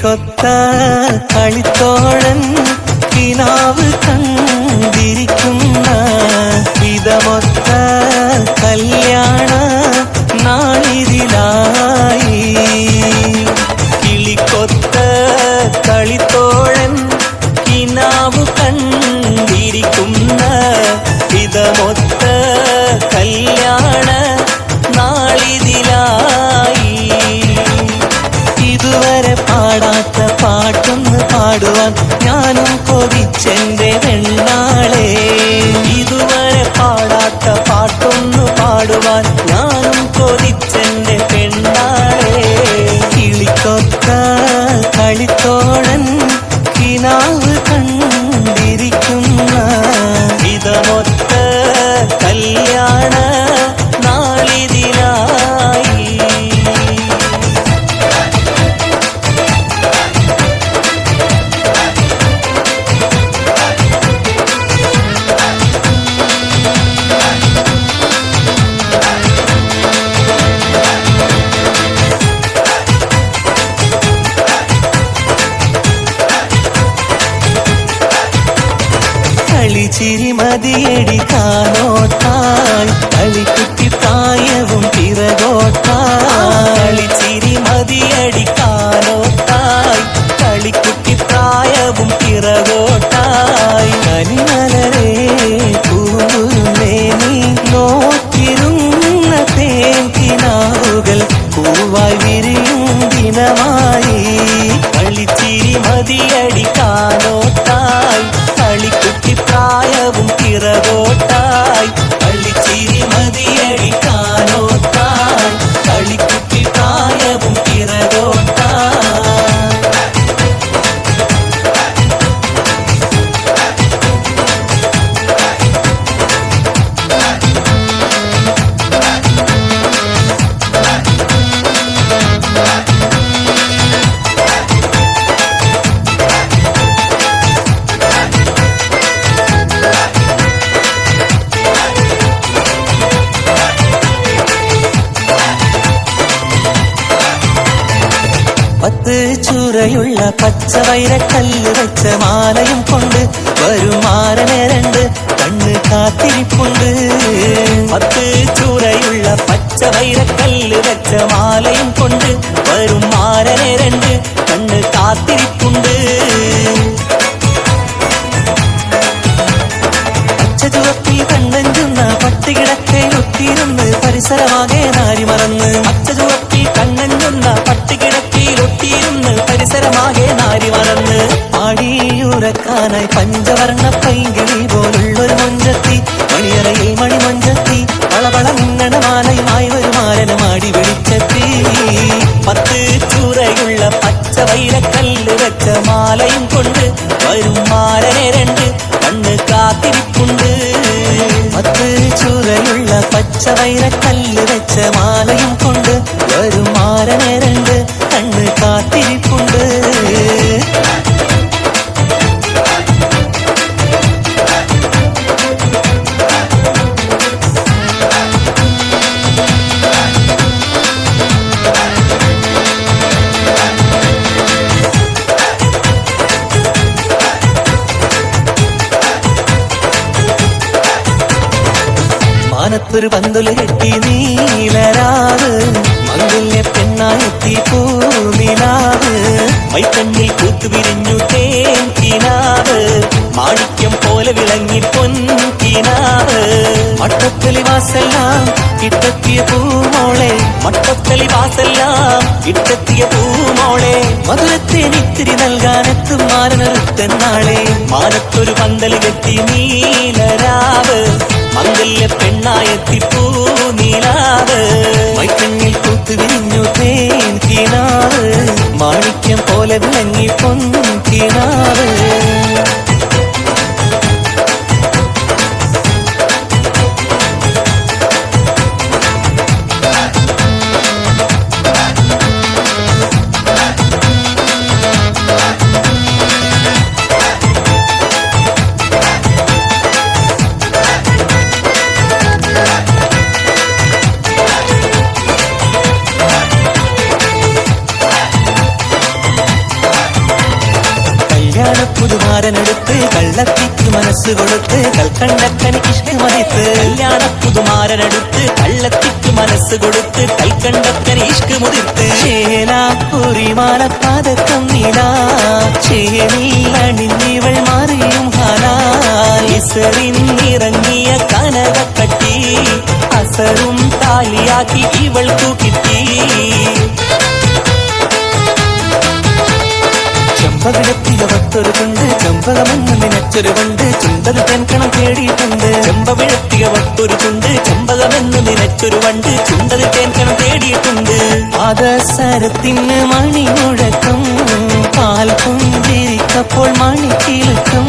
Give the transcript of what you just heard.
കിളിക്കൊത്ത കളിത്തോഴൻ കിനാവ് കണ്ടിരിക്കുന്ന വിധമൊത്ത കല്യാണ നാളിതിലായി. കിളിക്കൊത്ത കളിത്തോഴൻ കിനാവ് കണ്ടിരിക്കുന്ന വിധമൊത്ത കല്യാണ നാളിതിലായി. ഇതുവരെ പാടാത്ത പാട്ടൊന്ന് പാടുവാൻ ഞാനും കൊതിച്ചെന്റെ പെണ്ണാളെ. ഇതുവരെ പാടാത്ത പാട്ടൊന്ന് പാടുവാൻ ഞാനും കൊതിച്ചെന്റെ പെണ്ണാളെ. കിളിക്കൊത്ത കളിത്തോഴൻ കിനാവ് കണ്ടിരിക്കുന്ന വിധമൊത്ത കല്യാണ നാളിതിലായി. കളിച്ചിരി മതിയടി കാനോട്ടായി കളിക്കുട്ടി പ്രായവും പിറകോട്ടായി. കളിച്ചിരി മതിയടി കാനോട്ടായി കളിക്കുട്ടി പ്രായവും പിറകോട്ടായി. കനിമലരേ പൂവുന്നേ നീ നോക്കിരുന്ന തേൻകിനാവുകൾ പൂവായി വിരിയും ദിനമായി. കളിച്ചിരി മതിയടി കാനോട്ടായി കളിക്കുട്ടി പ്രായവും പിറകോട്ടായി. കളിച്ചിരി മതിയടി കാനോട്ടായി കളിക്കുട്ടി പ്രായവും പിറകോട്ടായി. പത്ത് ചുരയുള്ള പച്ചവൈരക്കല്ല് വെച്ച മാലയും കൊണ്ട് വരും മാരനെ രണ്ട് കണ്ണ് കാത്തിരിപ്പുണ്ട്. പത്ത് ചുരയുള്ള പച്ചവൈരക്കല്ല് വെച്ച മാലയും കൊണ്ട് വരും മാരനെ രണ്ട് കണ്ണ് കാത്തിരിപ്പുണ്ട്. പച്ചചുവപ്പിൽ കണ്ണഞ്ചുന്ന പട്ടികിടക്കയിലൊട്ടിയിരുന്ന് പരിസരമാകെ നാരി മറന്ന്. പച്ചചുവപ്പിൽ കണ്ണഞ്ചുന്ന പട്ടികിടക്കയിലൊട്ടിയിരുന്ന് പരിസരമാകെ നാരി മറന്ന്. പാടിയുറക്കാനായി പഞ്ചവർണ്ണ പൈങ്കിളി പോലുള്ളൊരു മൊഞ്ചത്തി മണിയറയിൽ മണിമൊഞ്ചത്തി വളവള മിന്നണ മാലയുമായി ഒരു മാരനമാടി വിളിച്ചെത്തി. പത്ത് ചുരയുള്ള പച്ചവൈരക്കല്ല് വെച്ച മാലയും കൊണ്ട് വരും മാരനെ രണ്ട് കണ്ണ് കാത്തിരിപ്പുണ്ട്. പത്ത് ചുരയുള്ള പച്ചവൈരക്കല്ല് വെച്ച മാലയും കൊണ്ട് വരും മാരനെ രണ്ട് കണ്ണ് കാത്തിരിപ്പുണ്ട്. മാനത്തൊരു പന്തല് കെട്ടി നീലരാവ് മംഗല്യ പെണ്ണായെത്തി പൂനിലാവ്. മൈക്കണ്ണിൽ കൂത്തുവിരിഞ്ഞു തേൻകിനാവ് മാണിക്യം പോലെ വിളങ്ങി പൊൻകിനാവ്. മട്ടത്തലി വാസെല്ലാം ഇട്ടെത്തിയ പൂമോളെ മട്ടത്തലി വാസെല്ലാം ഇട്ടെത്തിയ പൂമോളെ. മധുരത്തേനിത്തിരി നൽകാനെത്തും മാരനൊരുത്തൻ നാളെ. മാനത്തൊരു പന്തല് കെട്ടി നീലരാവ് മംഗല്യ പെണ്ണായെത്തി പൂനിലാവ്. മൈക്കണ്ണിൽ കൂത്തുവിരിഞ്ഞു തേൻകിനാവ് മാണിക്യം പോലെ വിളങ്ങി പൊൻകിനാവ്. പുതുമാരനെടുത്ത് കള്ളത്തിക്ക് മനസ്സ് കൊടുത്ത് കൽക്കണ്ടക്കന് ഇഷ്കമതിത്ത് കല്യാണപ്പുതുമാരനെടുത്ത് കള്ളത്തിക്ക് മനസ്സ് കൊടുത്ത് കൽക്കണ്ടക്കന് ഇഷ്കമുതിർത്ത് ചേലാക്കുറിമാല പാദക്കം നീലാ ചേലിൽ അണിഞ്ഞിവൾ മാറിയും ഹാലിസറിന്നിറങ്ങിയ കനകക്കട്ടി അസറും താലിയാക്കി ഇവൾക്കു കിട്ടി ചെമ്പവിടത്തിയ വട്ടൊരു കൊണ്ട് ചെമ്പകമെന്ന് നിനച്ചൊരു കൊണ്ട് ചുണ്ടത് തെൻകണം തേടിയിട്ടുണ്ട് ചെമ്പവിഴത്തിയ വട്ടൊരു കൊണ്ട് ചെമ്പകമെന്ന് നിനച്ചൊരു വണ്ട് ചുണ്ടത് തേൻകണം തേടിയിട്ടുണ്ട് പാദസരത്തിന് മണി മുഴക്കം പാൽ പുഞ്ചിരിക്കപ്പോൾ മണി കിളുക്കം